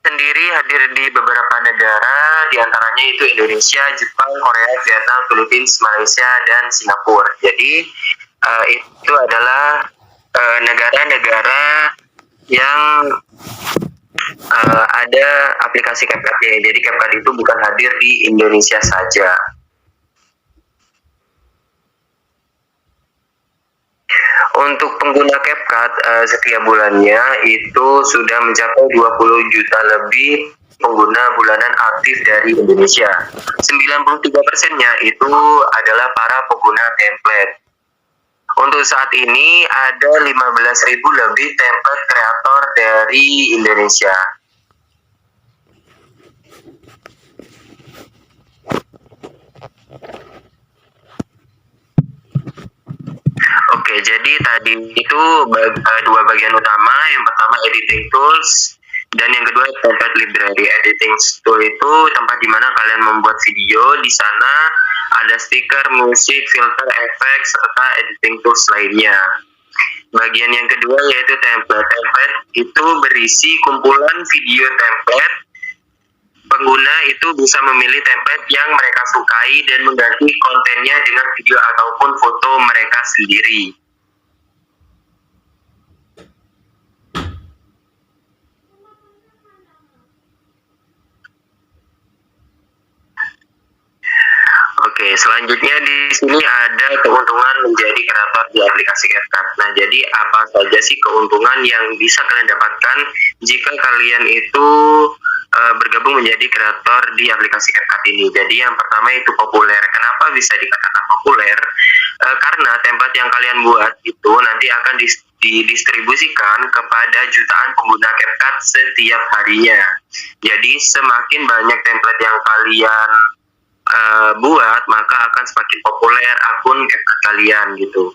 sendiri hadir di beberapa negara, diantaranya itu Indonesia, Jepang, Korea, Vietnam, Philippines, Malaysia, dan Singapura. Jadi itu adalah negara-negara yang ada aplikasi CapCut-nya. Jadi CapCut itu bukan hadir di Indonesia saja. Untuk pengguna CapCut setiap bulannya itu sudah mencapai 20 juta lebih pengguna bulanan aktif dari Indonesia. 93%-nya itu adalah para pengguna template. Untuk saat ini ada 15.000 lebih template kreator dari Indonesia. Oke, jadi tadi itu dua bagian utama. Yang pertama editing tools, dan yang kedua template library. Editing tool itu tempat dimana kalian membuat video. Di sana ada stiker, musik, filter, efek, serta editing tools lainnya. Bagian yang kedua yaitu template. Template itu berisi kumpulan video template. Pengguna itu bisa memilih template yang mereka sukai dan mengganti kontennya dengan video ataupun foto mereka sendiri. Oke, selanjutnya di sini ada keuntungan menjadi kreator di aplikasi CapCut. Nah, jadi apa saja sih keuntungan yang bisa kalian dapatkan jika kalian itu bergabung menjadi kreator di aplikasi CapCut ini? Jadi yang pertama itu populer. Kenapa bisa dikatakan populer? Karena template yang kalian buat itu nanti akan didistribusikan kepada jutaan pengguna CapCut setiap harinya. Jadi semakin banyak template yang kalian buat, maka akan semakin populer akun CapCut kalian gitu.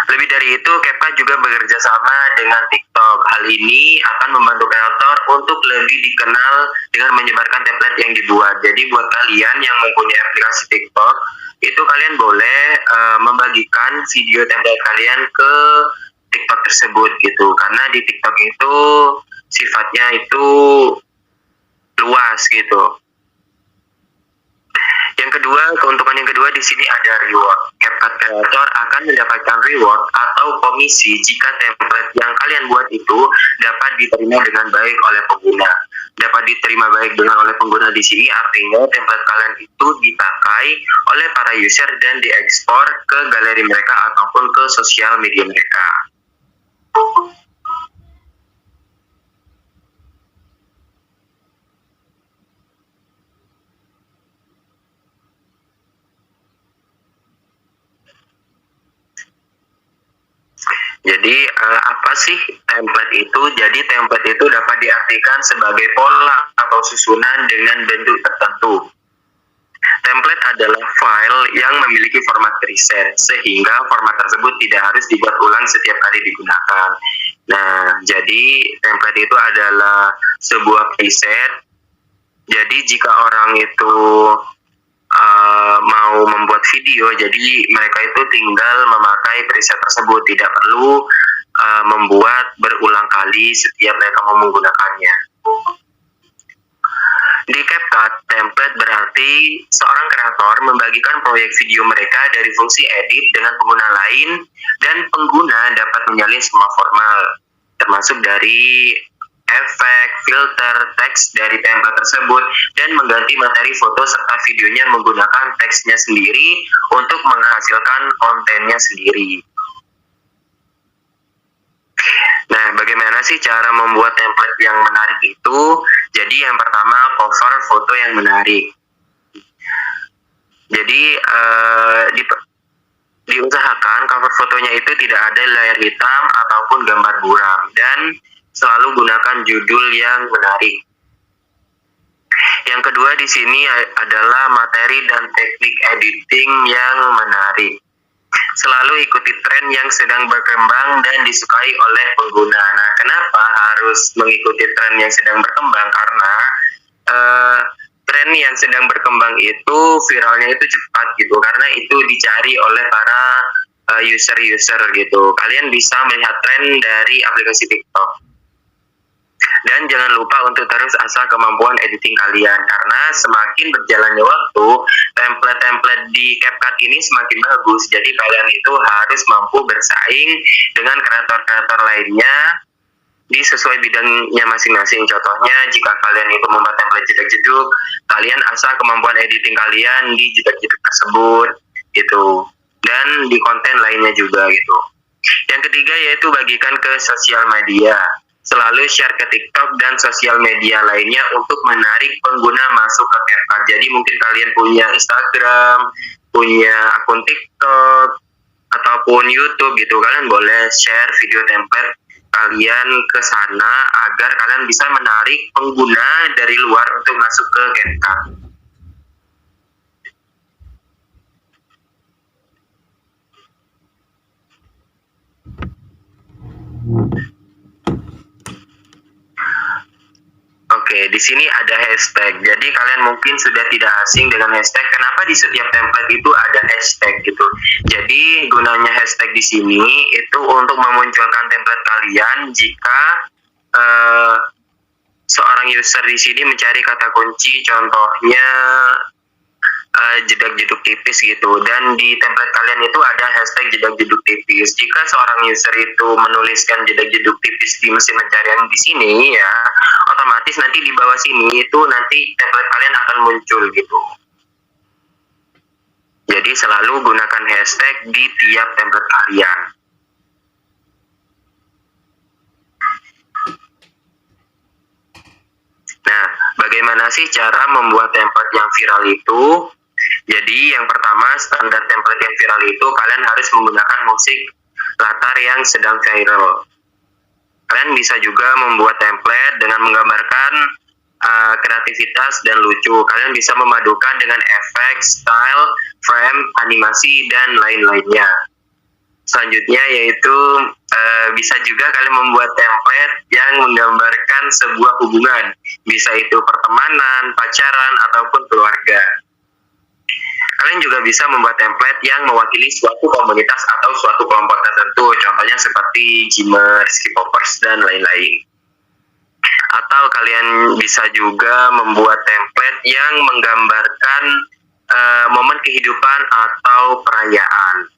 Lebih dari itu, CapCut juga bekerja sama dengan TikTok. Hal ini akan membantu kreator untuk lebih dikenal dengan menyebarkan template yang dibuat. Jadi buat kalian yang mempunyai aplikasi TikTok, itu kalian boleh membagikan video template kalian ke TikTok tersebut gitu. Karena di TikTok itu sifatnya itu luas gitu. Yang kedua, keuntungan yang kedua di sini ada reward. CapCut Creator akan mendapatkan reward atau komisi jika template yang kalian buat itu dapat diterima dengan baik oleh pengguna. Dapat diterima baik dengan oleh pengguna di sini artinya template kalian itu dipakai oleh para user dan diekspor ke galeri mereka ataupun ke sosial media mereka. Jadi apa sih template itu? Jadi template itu dapat diartikan sebagai pola atau susunan dengan bentuk tertentu. Template adalah file yang memiliki format preset, sehingga format tersebut tidak harus dibuat ulang setiap kali digunakan. Nah, jadi template itu adalah sebuah preset. Jadi jika orang itu mau membuat video, jadi mereka itu tinggal memakai preset tersebut, tidak perlu membuat berulang kali setiap mereka mau menggunakannya. Di CapCut, template berarti seorang kreator membagikan proyek video mereka dari fungsi edit dengan pengguna lain, dan pengguna dapat menyalin semua formal, termasuk dari efek, filter, teks dari template tersebut, dan mengganti materi foto serta videonya menggunakan teksnya sendiri untuk menghasilkan kontennya sendiri. Nah, bagaimana sih cara membuat template yang menarik itu? Jadi yang pertama, cover foto yang menarik. Jadi diusahakan cover fotonya itu tidak ada layar hitam ataupun gambar buram, dan selalu gunakan judul yang menarik. Yang kedua di sini adalah materi dan teknik editing yang menarik. Selalu ikuti tren yang sedang berkembang dan disukai oleh pengguna. Nah, kenapa harus mengikuti tren yang sedang berkembang? Karena tren yang sedang berkembang itu viralnya itu cepat gitu, karena itu dicari oleh para user-user gitu. Kalian bisa melihat tren dari aplikasi TikTok. Dan Dan jangan lupa untuk terus asah kemampuan editing kalian, karena semakin berjalannya waktu, template-template di CapCut ini semakin bagus. Jadi kalian itu harus mampu bersaing dengan kreator-kreator lainnya di sesuai bidangnya masing-masing. Contohnya, jika kalian itu membuat template jedak-jeduk, kalian asah kemampuan editing kalian di jedak-jeduk tersebut gitu, dan di konten lainnya juga gitu. Yang ketiga yaitu bagikan ke sosial media. Selalu share ke TikTok dan sosial media lainnya untuk menarik pengguna masuk ke CapCut. Jadi mungkin kalian punya Instagram, punya akun TikTok, ataupun YouTube gitu, kalian boleh share video template kalian ke sana agar kalian bisa menarik pengguna dari luar untuk masuk ke CapCut. Oke, di sini ada hashtag. Jadi kalian mungkin sudah tidak asing dengan hashtag. Kenapa di setiap template itu ada hashtag gitu? Jadi gunanya hashtag di sini itu untuk memunculkan template kalian jika seorang user di sini mencari kata kunci, contohnya jedak-jeduk tipis gitu, dan di template kalian itu ada hashtag jedak-jeduk tipis. Jika seorang user itu menuliskan jedak-jeduk tipis di mesin pencarian di sini ya, otomatis nanti di bawah sini itu nanti template kalian akan muncul gitu. Jadi selalu gunakan hashtag di tiap template kalian. Nah, bagaimana sih cara membuat template yang viral itu? Jadi yang pertama, standar template yang viral itu kalian harus menggunakan musik latar yang sedang viral. Kalian bisa juga membuat template dengan menggambarkan kreativitas dan lucu. Kalian bisa memadukan dengan efek, style, frame, animasi, dan lain-lainnya. Selanjutnya yaitu bisa juga kalian membuat template yang menggambarkan sebuah hubungan. Bisa itu pertemanan, pacaran, ataupun keluarga. Kalian juga bisa membuat template yang mewakili suatu komunitas atau suatu kelompok tertentu, contohnya seperti Gymers, K-popers, dan lain-lain. Atau kalian bisa juga membuat template yang menggambarkan momen kehidupan atau perayaan.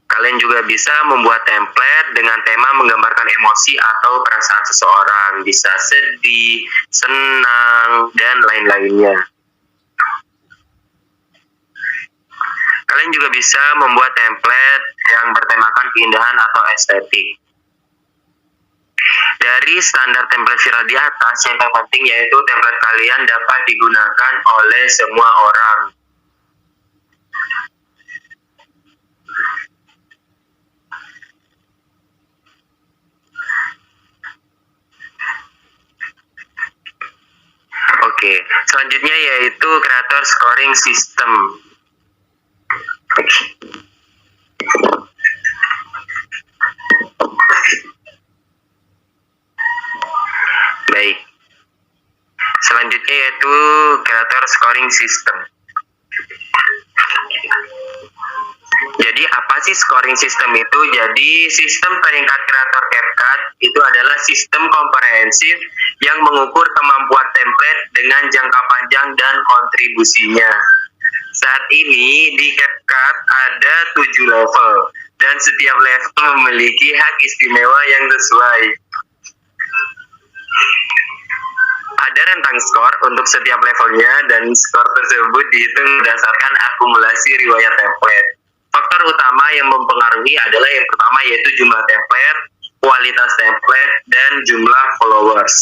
Kalian juga bisa membuat template dengan tema menggambarkan emosi atau perasaan seseorang, bisa sedih, senang, dan lain-lainnya. Kalian juga bisa membuat template yang bertemakan keindahan atau estetik. Dari standar template viral di atas, yang terpenting yaitu template kalian dapat digunakan oleh semua orang. Oke, selanjutnya yaitu creator scoring system. Baik. Selanjutnya yaitu creator scoring system. Jadi apa sih scoring system itu? Jadi sistem peringkat kreator CapCut itu adalah sistem komprehensif yang mengukur kemampuan template dengan jangka panjang dan kontribusinya. Saat ini di CapCut ada 7 level, dan setiap level memiliki hak istimewa yang sesuai. Ada rentang skor untuk setiap levelnya, dan skor tersebut dihitung berdasarkan akumulasi riwayat template. Faktor utama yang mempengaruhi adalah yang pertama yaitu jumlah template, kualitas template, dan jumlah followers.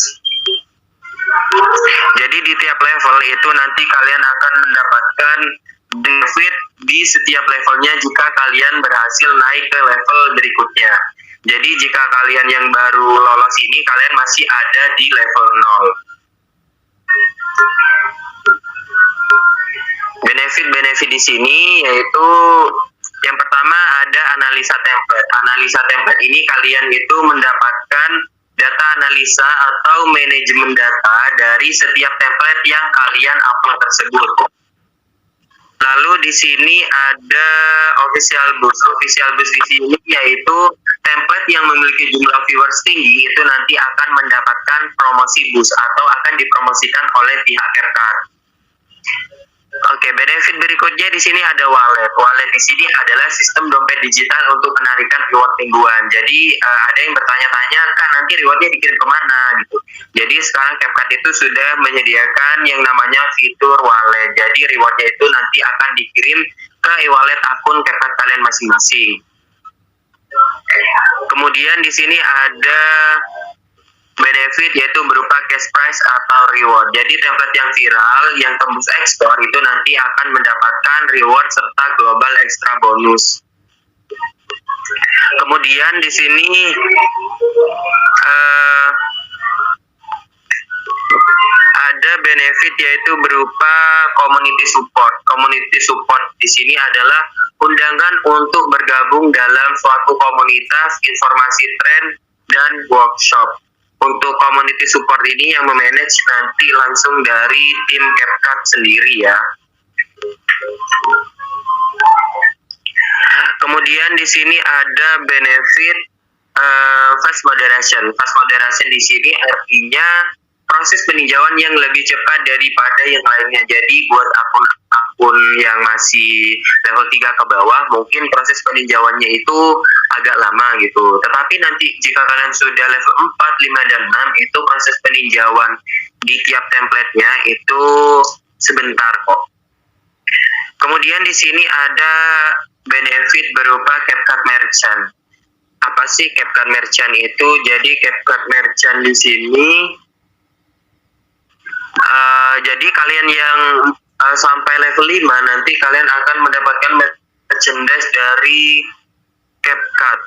Jadi di tiap level itu nanti kalian akan mendapatkan benefit di setiap levelnya jika kalian berhasil naik ke level berikutnya. Jadi jika kalian yang baru lolos ini, kalian masih ada di level 0. Benefit-benefit di sini yaitu yang pertama ada analisa template. Analisa template ini kalian itu mendapatkan data analisa atau manajemen data dari setiap template yang kalian upload tersebut. Lalu di sini ada official boost. Official boost di sini yaitu template yang memiliki jumlah viewers tinggi itu nanti akan mendapatkan promosi boost atau akan dipromosikan oleh pihak CapCut. Oke, benefit berikutnya di sini ada wallet. Wallet di sini adalah sistem dompet digital untuk penarikan reward mingguan. Jadi ada yang bertanya-tanya, kan nanti rewardnya dikirim kemana gitu. Jadi sekarang CapCut itu sudah menyediakan yang namanya fitur wallet. Jadi rewardnya itu nanti akan dikirim ke e-wallet akun CapCut kalian masing-masing. Kemudian di sini ada benefit yaitu berupa cash prize atau reward. Jadi template yang viral yang tembus ekspor itu nanti akan mendapatkan reward serta global extra bonus. Kemudian di sini ada benefit yaitu berupa community support. Community support di sini adalah undangan untuk bergabung dalam suatu komunitas, informasi tren, dan workshop. Untuk community support ini yang memanage nanti langsung dari tim CapCut sendiri ya. Kemudian di sini ada benefit fast moderation. Fast moderation di sini artinya proses peninjauan yang lebih cepat daripada yang lainnya. Jadi buat akun yang masih level 3 ke bawah, mungkin proses peninjauannya itu agak lama gitu. Tetapi nanti jika kalian sudah level 4, 5, dan 6, itu proses peninjauan di tiap template-nya itu sebentar kok. Kemudian di sini ada benefit berupa CapCut Merchant. Apa sih CapCut Merchant itu? Jadi CapCut Merchant di sini jadi kalian yang sampai level 5 nanti kalian akan mendapatkan merchandise dari CapCut.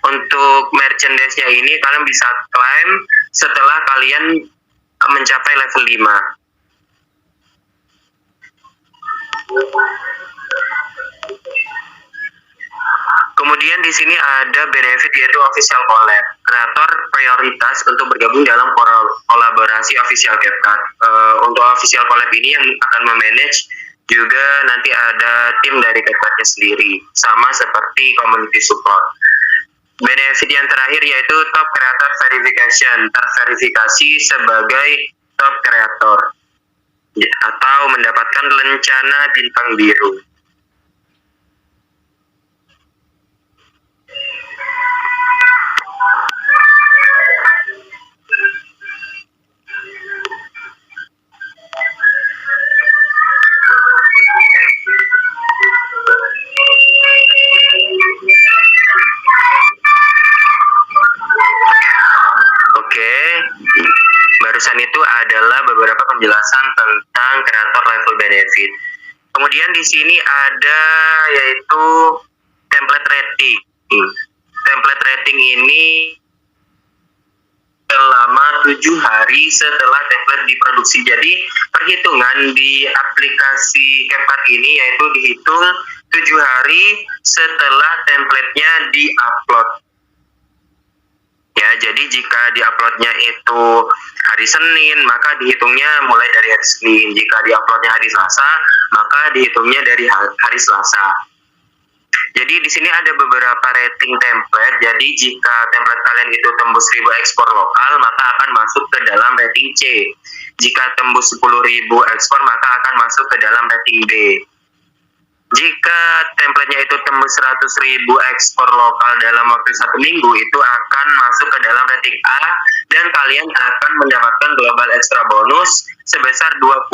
Untuk merchandise-nya ini kalian bisa klaim setelah kalian mencapai level 5. Kemudian di sini ada benefit yaitu official collab. Kreator prioritas untuk bergabung dalam kolaborasi official CapCut. Untuk official collab ini yang akan memanage juga nanti ada tim dari CapCutnya sendiri, sama seperti community support. Benefit yang terakhir yaitu top creator verification, terverifikasi sebagai top creator atau mendapatkan lencana bintang biru. Barusan itu adalah beberapa penjelasan tentang kreator level benefit. Kemudian di sini ada yaitu template rating. Template rating ini selama 7 hari setelah template diproduksi. Jadi perhitungan di aplikasi CapCut ini yaitu dihitung 7 hari setelah template-nya di-upload. Ya, jadi jika diuploadnya itu hari Senin, maka dihitungnya mulai dari hari Senin. Jika diuploadnya hari Selasa, maka dihitungnya dari hari Selasa. Jadi di sini ada beberapa rating template. Jadi jika template kalian itu tembus 1000 ekspor lokal, maka akan masuk ke dalam rating C. Jika tembus 10.000 ekspor, maka akan masuk ke dalam rating B. Jika template-nya itu tembus 100.000 ekspor lokal dalam waktu 1 minggu, itu akan masuk ke dalam rating A dan kalian akan mendapatkan global extra bonus sebesar $20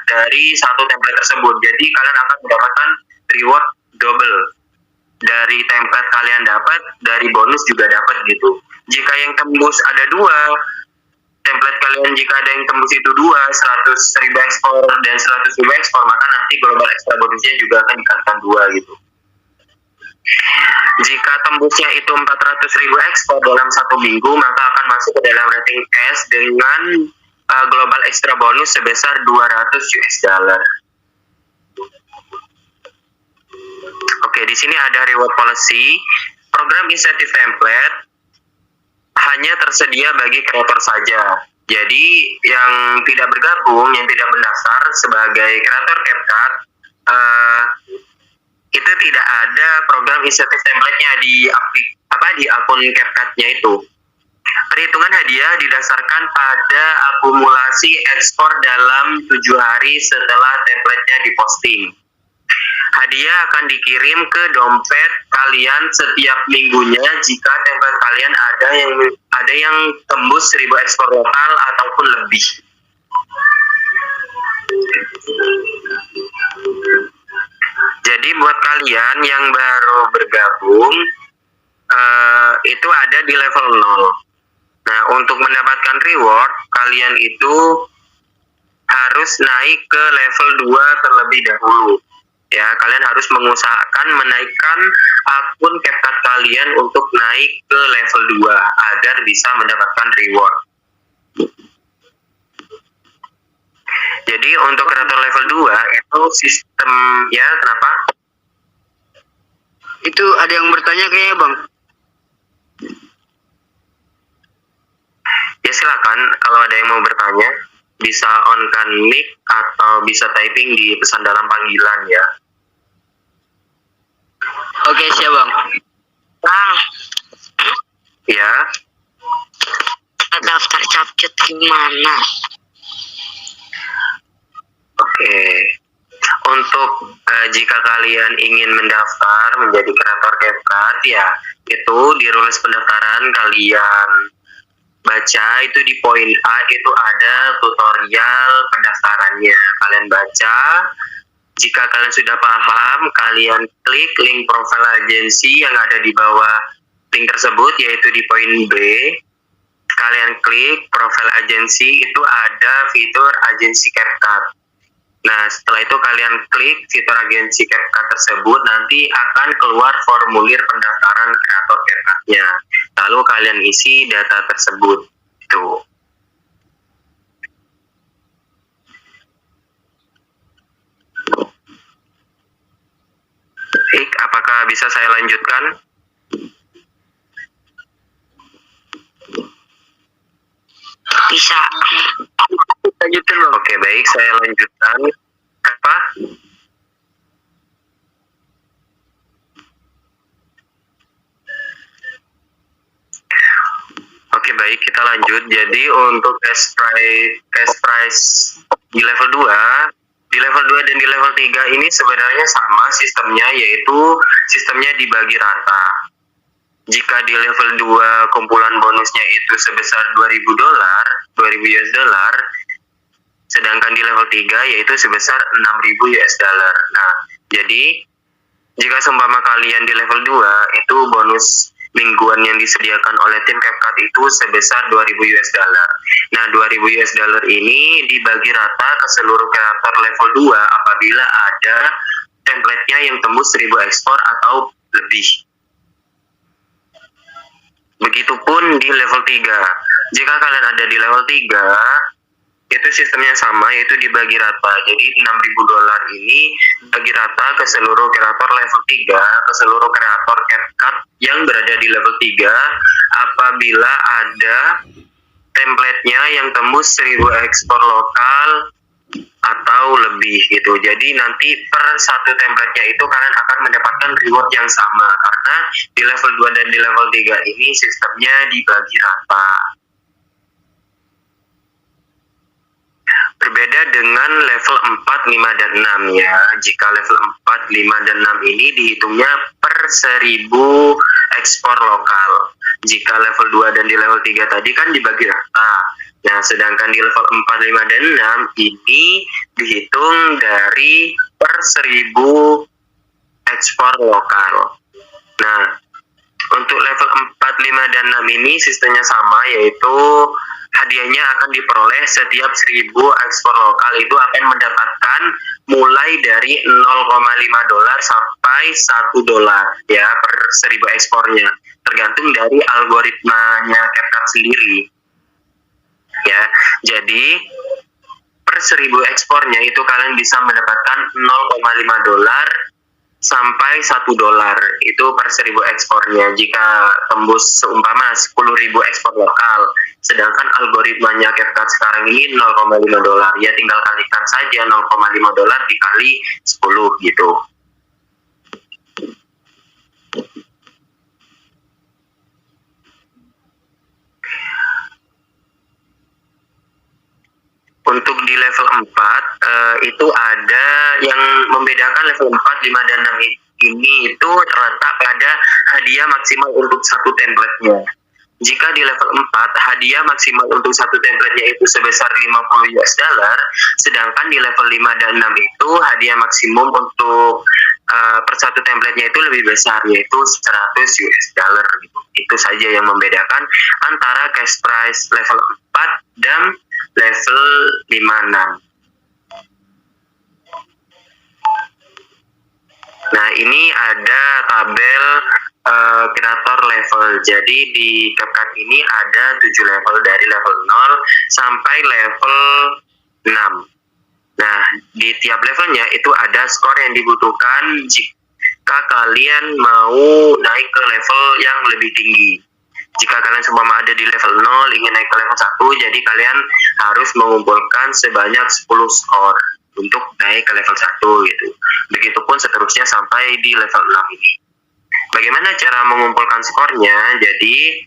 dari satu template tersebut. Jadi kalian akan mendapatkan reward double dari template kalian dapat, dari bonus juga dapat gitu. Jika yang tembus ada 2 template kalian, jika ada yang tembus itu 2, 100.000 ekspor dan 100.000 ekspor, maka nanti global extra bonusnya juga akan dikalikan 2 gitu. Jika tembusnya itu 400.000 ekspor dalam 1 minggu, maka akan masuk ke dalam rating S dengan global extra bonus sebesar $200. Oke, di sini ada reward policy. Program insentif template hanya tersedia bagi kreator saja. Jadi yang tidak bergabung, yang tidak mendaftar sebagai kreator CapCut, itu tidak ada program insentif template-nya di akun CapCut-nya itu. Perhitungan hadiah didasarkan pada akumulasi ekspor dalam 7 hari setelah template-nya diposting. Hadiah akan dikirim ke dompet kalian setiap minggunya jika template kalian ada yang tembus 1000 ekspor lokal ataupun lebih. Jadi buat kalian yang baru bergabung, itu ada di level 0. Nah, untuk mendapatkan reward, kalian itu harus naik ke level 2 terlebih dahulu. Ya, kalian harus mengusahakan menaikkan akun CapCut kalian untuk naik ke level 2 agar bisa mendapatkan reward. Jadi untuk kreator level 2 itu sistem, ya kenapa? Itu ada yang bertanya kayaknya Bang. Ya silakan, kalau ada yang mau bertanya bisa on-kan mic atau bisa typing di pesan dalam panggilan ya. Oke, siap Bang. Bang, Ya, daftar CapCut gimana? oke. Untuk jika kalian ingin mendaftar menjadi kreator CapCut ya, itu di rules pendaftaran kalian baca itu di poin A itu ada tutorial pendaftarannya. Kalian baca, jika kalian sudah paham, kalian klik link profile agensi yang ada di bawah link tersebut, yaitu di poin B. Kalian klik profile agensi, itu ada fitur agensi CapCut. Nah, setelah itu kalian klik fitur agensi CapCut tersebut, nanti akan keluar formulir pendaftaran kreator CapCut-nya. Lalu kalian isi data tersebut. Tuh. Baik, apakah bisa saya lanjutkan? Bisa. Lanjutin Bang. Oke, baik, saya lanjutkan. Apa? Oke, baik, kita lanjut. Jadi untuk cash price di level 2, di level 2 dan di level 3 ini sebenarnya sama sistemnya, yaitu sistemnya dibagi rata. Jika di level 2 kumpulan bonusnya itu sebesar 2.000 dolar, 2.000 US dollar, sedangkan di level 3 yaitu sebesar 6.000 US dollar. Nah, jadi jika seumpama kalian di level 2 itu bonus mingguan yang disediakan oleh tim CapCut itu sebesar 2.000 US dollar. Nah, 2.000 US dollar ini dibagi rata ke seluruh kreator level 2 apabila ada template-nya yang tembus 1.000 ekspor atau lebih. Begitupun di level 3. Jika kalian ada di level 3, itu sistemnya sama, yaitu dibagi rata. Jadi 6.000 dolar ini bagi rata ke seluruh kreator level 3, ke seluruh kreator CapCut yang berada di level 3 apabila ada template-nya yang tembus 1.000 ekspor lokal atau lebih gitu. Jadi nanti per satu template-nya itu kalian akan mendapatkan reward yang sama karena di level 2 dan di level 3 ini sistemnya dibagi rata. Berbeda dengan level 4, 5, dan 6 ya. Jika level 4, 5, dan 6 ini dihitungnya per 1.000 ekspor lokal. Jika level 2 dan di level 3 tadi kan dibagi rata. Nah, sedangkan di level 4, 5, dan 6 ini dihitung dari per 1.000 ekspor lokal. Nah, untuk level 4, 5, dan 6 ini sistemnya sama, yaitu hadiahnya akan diperoleh setiap 1.000 ekspor lokal itu akan mendapatkan mulai dari 0,5 dolar sampai 1 dolar ya per 1.000 ekspornya, tergantung dari algoritmanya CapCut sendiri ya. Jadi per 1.000 ekspornya itu kalian bisa mendapatkan 0,5 dolar sampai 1 dolar itu per 1.000 ekspornya. Jika tembus seumpama 10.000 ekspor lokal, sedangkan algoritmanya CapCut sekarang ini $0,5. Ya tinggal kalikan saja $0,5 dikali 10 gitu. Untuk di level 4 itu ada yang membedakan level 4, 5, dan 6 ini itu terletak pada hadiah maksimal untuk satu template-nya. Jika di level 4 hadiah maksimal untuk satu template-nya itu sebesar $50, sedangkan di level 5 dan 6 itu hadiah maksimum untuk per satu template-nya itu lebih besar, yaitu $100 gitu. Itu saja yang membedakan antara cash price level 4 dan level 5-6. Nah, ini ada tabel kreator level. Jadi di CapCut ini ada 7 level, dari level 0 sampai level 6. Nah, di tiap levelnya itu ada skor yang dibutuhkan jika kalian mau naik ke level yang lebih tinggi. Jika kalian semua ada di level 0 ingin naik ke level 1, jadi kalian harus mengumpulkan sebanyak 10 skor untuk naik ke level 1 gitu. Begitupun seterusnya sampai di level 6 ini. Bagaimana cara mengumpulkan skornya? Jadi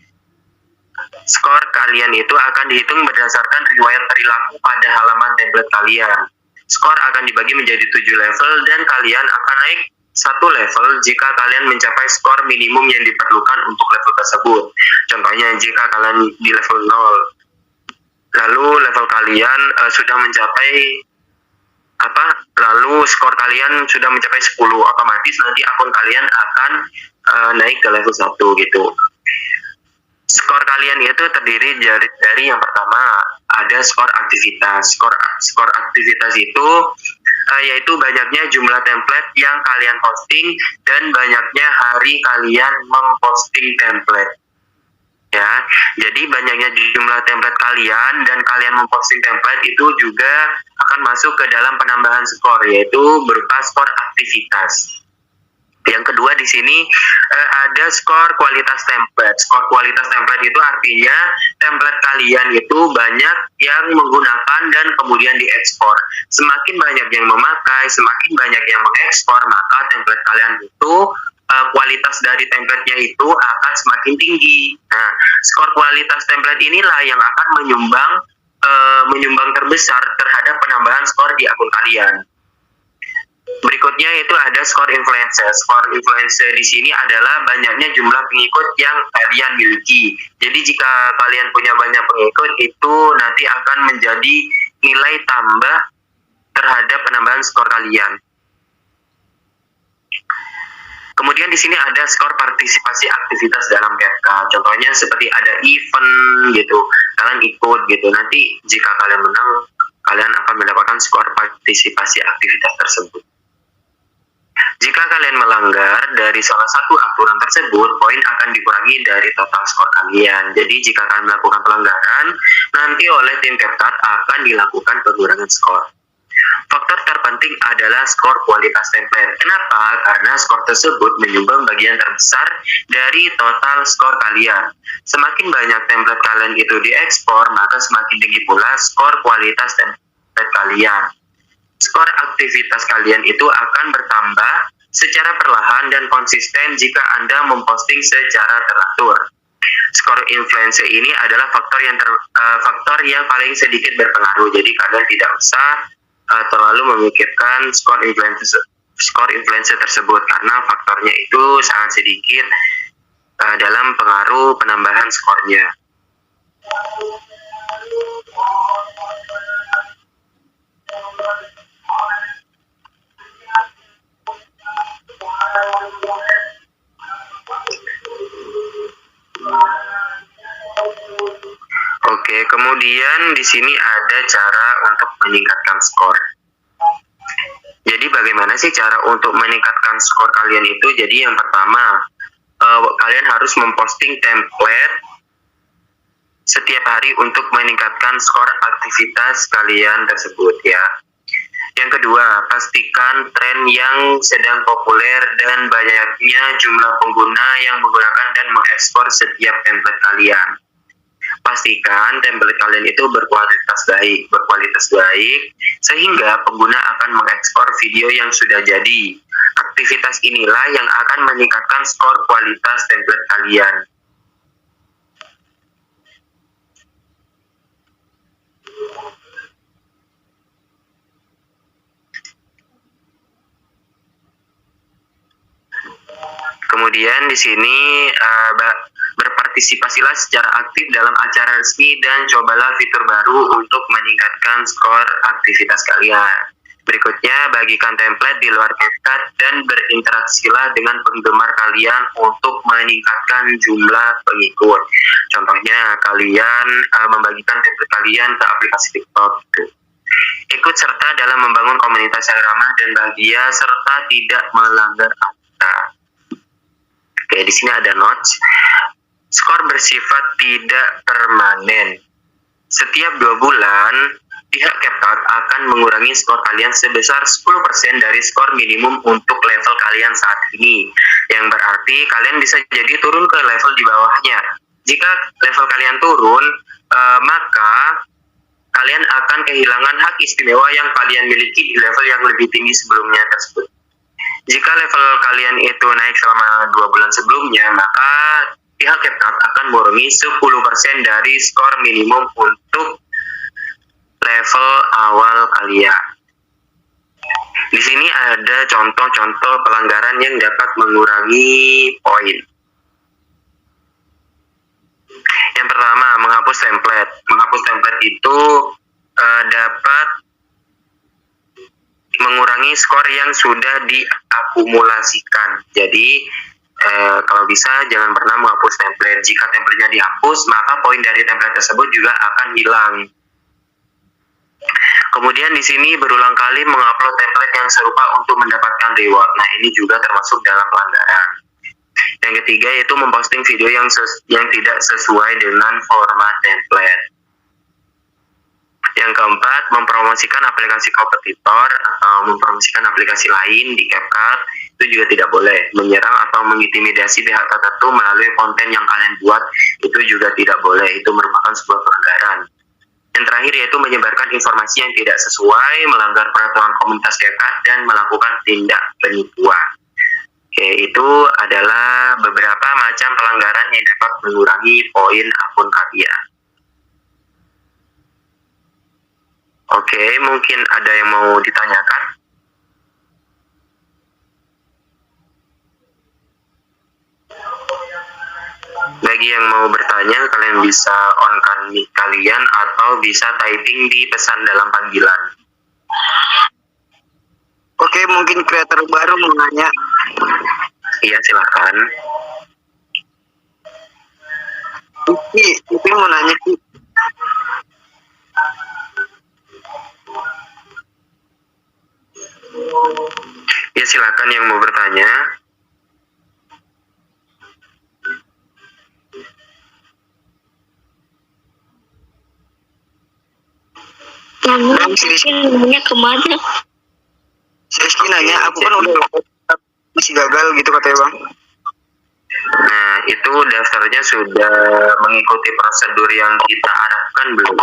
skor kalian itu akan dihitung berdasarkan riwayat perilaku pada halaman template kalian. Skor akan dibagi menjadi 7 level dan kalian akan naik satu level jika kalian mencapai skor minimum yang diperlukan untuk level tersebut. Contohnya jika kalian di level 0, lalu level kalian sudah mencapai lalu skor kalian sudah mencapai 10, otomatis nanti akun kalian akan naik ke level 1 gitu. Skor kalian itu terdiri dari yang pertama ada skor aktivitas. Skor aktivitas itu yaitu banyaknya jumlah template yang kalian posting dan banyaknya hari kalian memposting template. Ya, jadi banyaknya jumlah template kalian dan kalian memposting template itu juga akan masuk ke dalam penambahan skor, yaitu berupa skor aktivitas. Yang kedua di sini ada skor kualitas template. Skor kualitas template itu artinya template kalian itu banyak yang menggunakan dan kemudian diekspor. Semakin banyak yang memakai, semakin banyak yang mengekspor, maka template kalian itu kualitas dari template-nya itu akan semakin tinggi. Nah, skor kualitas template inilah yang akan menyumbang terbesar terhadap penambahan skor di akun kalian. Berikutnya itu ada skor influencer. Skor influencer di sini adalah banyaknya jumlah pengikut yang kalian miliki. Jadi jika kalian punya banyak pengikut itu nanti akan menjadi nilai tambah terhadap penambahan skor kalian. Kemudian di sini ada skor partisipasi aktivitas dalam CapCut. Contohnya seperti ada event gitu, kalian ikut gitu. Nanti jika kalian menang, kalian akan mendapatkan skor partisipasi aktivitas tersebut. Jika kalian melanggar dari salah satu aturan tersebut, poin akan dikurangi dari total skor kalian. Jadi jika kalian melakukan pelanggaran, nanti oleh tim CapCut akan dilakukan pengurangan skor. Faktor terpenting adalah skor kualitas template. Kenapa? Karena skor tersebut menyumbang bagian terbesar dari total skor kalian. Semakin banyak template kalian itu diekspor, maka semakin tinggi pula skor kualitas template kalian. Skor aktivitas kalian itu akan bertambah secara perlahan dan konsisten jika Anda memposting secara teratur. Skor influencer ini adalah faktor yang paling sedikit berpengaruh. Jadi kalian tidak usah terlalu memikirkan skor influencer tersebut karena faktornya itu sangat sedikit dalam pengaruh penambahan skornya. Oke, kemudian di sini ada cara untuk meningkatkan skor. Jadi bagaimana sih cara untuk meningkatkan skor kalian itu? Jadi yang pertama, kalian harus memposting template setiap hari untuk meningkatkan skor aktivitas kalian tersebut ya. Yang kedua, pastikan tren yang sedang populer dan banyaknya jumlah pengguna yang menggunakan dan mengekspor setiap template kalian. pastikan template kalian itu berkualitas baik, sehingga pengguna akan mengekspor video yang sudah jadi. Aktivitas inilah yang akan meningkatkan skor kualitas template kalian. Kemudian di sini berpartisipasilah secara aktif dalam acara resmi dan cobalah fitur baru untuk meningkatkan skor aktivitas kalian. Berikutnya, bagikan template di luar CapCut dan berinteraksilah dengan penggemar kalian untuk meningkatkan jumlah pengikut. Contohnya, kalian membagikan template kalian ke aplikasi TikTok. Ikut serta dalam membangun komunitas yang ramah dan bahagia serta tidak melanggar aturan. Oke, di sini ada notes. Skor bersifat tidak permanen. Setiap 2 bulan, pihak CapCut akan mengurangi skor kalian sebesar 10% dari skor minimum untuk level kalian saat ini. Yang berarti kalian bisa jadi turun ke level di bawahnya. Jika level kalian turun, maka kalian akan kehilangan hak istimewa yang kalian miliki di level yang lebih tinggi sebelumnya tersebut. Jika level kalian itu naik selama 2 bulan sebelumnya, maka pihak CapCut akan mengurangi 10% dari skor minimum untuk level awal kalian. Di sini ada contoh-contoh pelanggaran yang dapat mengurangi poin. Yang pertama, menghapus template. Menghapus template itu dapat mengurangi skor yang sudah diakumulasikan. Jadi kalau bisa jangan pernah menghapus template. Jika templatenya dihapus, maka poin dari template tersebut juga akan hilang. Kemudian di sini berulang kali mengupload template yang serupa untuk mendapatkan reward. Nah, ini juga termasuk dalam pelanggaran. Yang ketiga yaitu memposting video yang tidak sesuai dengan format template. Yang keempat, mempromosikan aplikasi kompetitor atau mempromosikan aplikasi lain di CapCut itu juga tidak boleh. Menyerang atau mengintimidasi pihak tertentu melalui konten yang kalian buat itu juga tidak boleh. Itu merupakan sebuah pelanggaran. Yang terakhir yaitu menyebarkan informasi yang tidak sesuai, melanggar peraturan komunitas CapCut dan melakukan tindak penipuan. Oke, itu adalah beberapa macam pelanggaran yang dapat mengurangi poin akun kalian. Oke, mungkin ada yang mau ditanyakan? Bagi yang mau bertanya, kalian bisa on-kan mic kalian atau bisa typing di pesan dalam panggilan. Oke, mungkin kreator baru mau nanya. Iya, silakan. Ini mau nanya sih. Ya, silakan yang mau bertanya. Nanya kemana? Rizky nanya, aku kan udah masih gagal gitu katanya bang. Nah, itu daftarnya sudah mengikuti prosedur yang kita harapkan belum?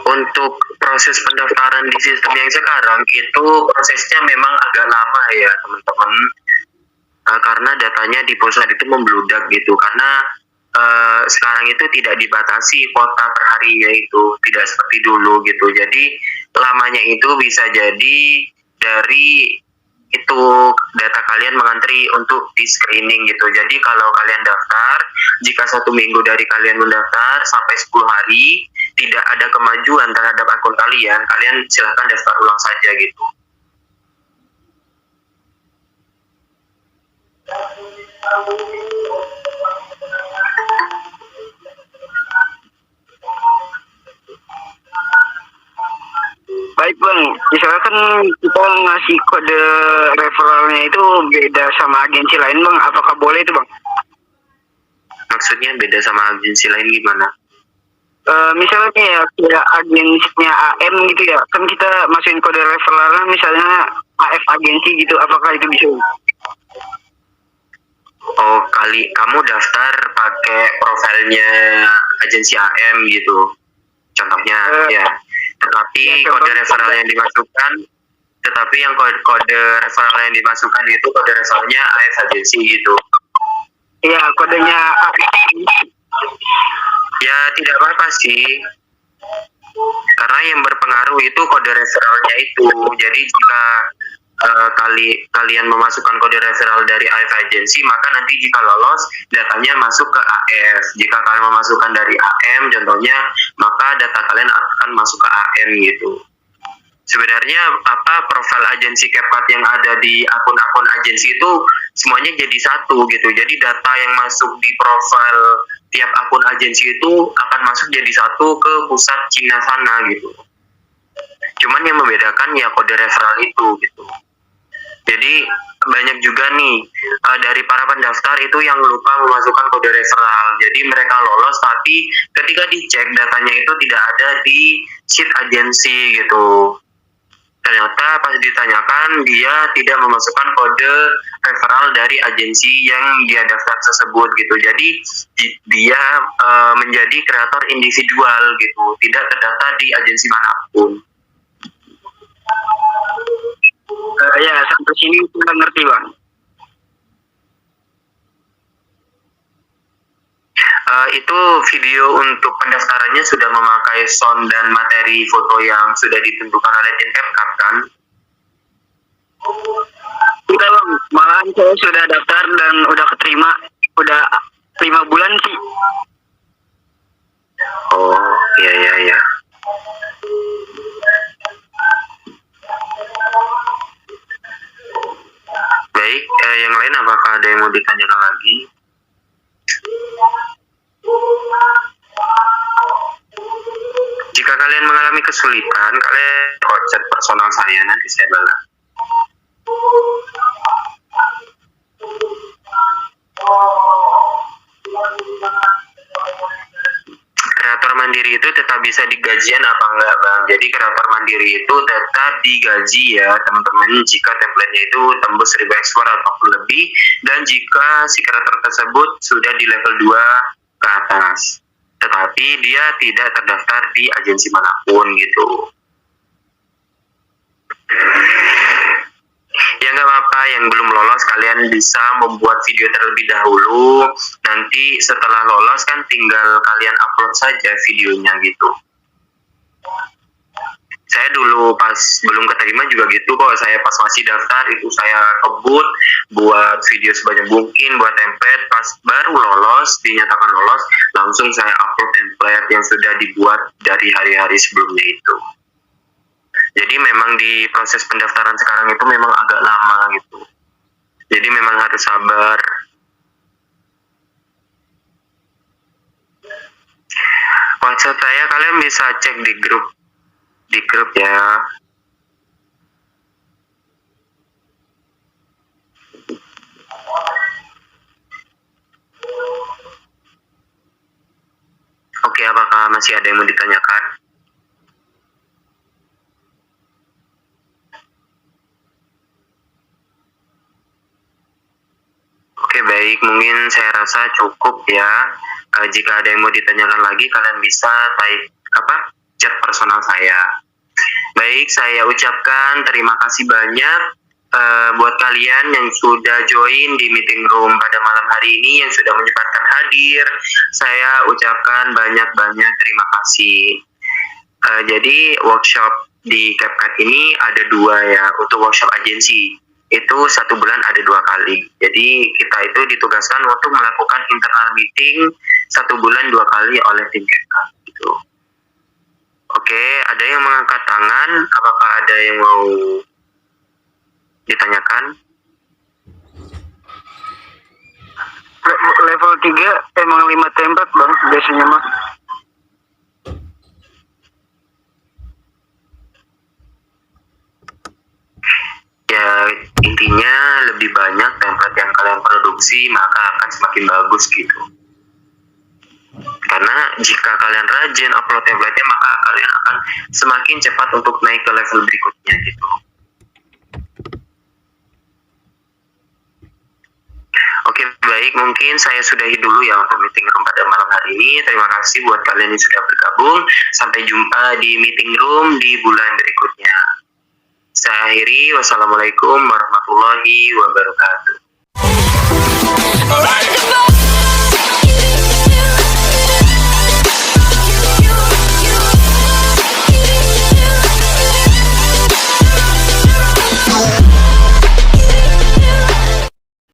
Untuk proses pendaftaran di sistem yang sekarang itu prosesnya memang agak lama ya teman-teman, karena datanya di pusat itu membludak gitu, karena sekarang itu tidak dibatasi kuota per harinya, itu tidak seperti dulu gitu. Jadi lamanya itu bisa jadi dari itu data kalian mengantri untuk di screening gitu. Jadi kalau kalian daftar, jika 1 minggu dari kalian mendaftar sampai 10 hari tidak ada kemajuan terhadap akun kalian, kalian silahkan daftar ulang saja gitu. Baik bang, misalkan kita ngasih kode referralnya itu beda sama agensi lain bang, apakah boleh itu bang? Maksudnya beda sama agensi lain gimana? Misalnya ya kayak agensinya AM gitu ya, kan kita masukin kode referralnya misalnya AF agensi gitu, apakah itu bisa? Oh, kali kamu daftar pakai profilnya agensi AM gitu. Contohnya Eh, ya. Tetapi ya, kode contohnya. referral yang dimasukkan tetapi yang kode referral yang dimasukkan itu kode referralnya AF agensi gitu. Iya, kodenya A. Ya tidak apa-apa sih. Karena yang berpengaruh itu kode referralnya itu. Jadi jika kalian memasukkan kode referral dari AF agency, maka nanti jika lolos datanya masuk ke AF. Jika kalian memasukkan dari AM contohnya, maka data kalian akan masuk ke AM gitu. Sebenarnya profil agensi CapCut yang ada di akun-akun agensi itu semuanya jadi satu gitu. Jadi data yang masuk di profil tiap akun agensi itu akan masuk jadi satu ke pusat Cina sana gitu. Cuman yang membedakan ya kode referral itu gitu. Jadi banyak juga nih dari para pendaftar itu yang lupa memasukkan kode referral. Jadi mereka lolos tapi ketika dicek datanya itu tidak ada di sheet agensi gitu. Ternyata pas ditanyakan dia tidak memasukkan kode referral dari agensi yang dia daftar tersebut gitu. Jadi dia menjadi kreator individual gitu, tidak terdaftar di agensi manapun. Ya, sampai sini kita ngerti, Bang. Itu video untuk pendaftarannya sudah memakai sound dan materi foto yang sudah ditentukan oleh tim CapCut kan? Kita, Bang, malahan saya sudah daftar dan udah keterima. Udah 5 bulan sih. Oh, iya. Baik, yang lain apakah ada yang mau ditanyakan lagi? Jika kalian mengalami kesulitan, kalian chat personal saya, nanti saya balas. Kreator mandiri itu tetap bisa digajian apa enggak, Bang? Jadi kreator mandiri itu tetap digaji ya teman-teman jika template-nya itu tembus 1000 ekspor ataupun lebih, dan jika si kreator tersebut sudah di level 2 ke atas. Tetapi dia tidak terdaftar di agensi manapun gitu. Ya nggak apa-apa, yang belum lolos kalian bisa membuat video terlebih dahulu. Nanti setelah lolos kan tinggal kalian upload saja videonya gitu. Saya dulu pas belum keterima juga gitu kok. Saya pas masih daftar itu saya kebut buat video sebanyak mungkin, buat template. Pas baru lolos, dinyatakan lolos, langsung saya upload template yang sudah dibuat dari hari-hari sebelumnya itu. Jadi memang di proses pendaftaran sekarang itu memang agak lama gitu. Jadi memang harus sabar. WhatsApp saya kalian bisa cek di grup ya. Oke, apakah masih ada yang mau ditanyakan? Oke, baik, mungkin saya rasa cukup ya. Jika ada yang mau ditanyakan lagi, kalian bisa chat personal saya. Baik, saya ucapkan terima kasih banyak buat kalian yang sudah join di meeting room pada malam hari ini, yang sudah menyempatkan hadir. Saya ucapkan banyak-banyak terima kasih. Jadi workshop di CapCut ini ada 2 ya, untuk workshop agensi. Itu 1 bulan ada 2 kali. Jadi kita itu ditugaskan untuk melakukan internal meeting 1 bulan 2 kali oleh tim CapCut gitu. Oke, ada yang mengangkat tangan? Apakah ada yang mau ditanyakan? Level 3 emang 5 template, Bang, biasanya mah. Ya, intinya lebih banyak template yang kalian produksi, maka akan semakin bagus gitu. Karena jika kalian rajin upload template-nya, maka kalian akan semakin cepat untuk naik ke level berikutnya gitu. Oke, baik, mungkin saya sudahi dulu ya untuk meeting room pada malam hari ini. Terima kasih buat kalian yang sudah bergabung. Sampai jumpa di meeting room di bulan berikutnya. Saya akhiri, wassalamualaikum warahmatullahi wabarakatuh.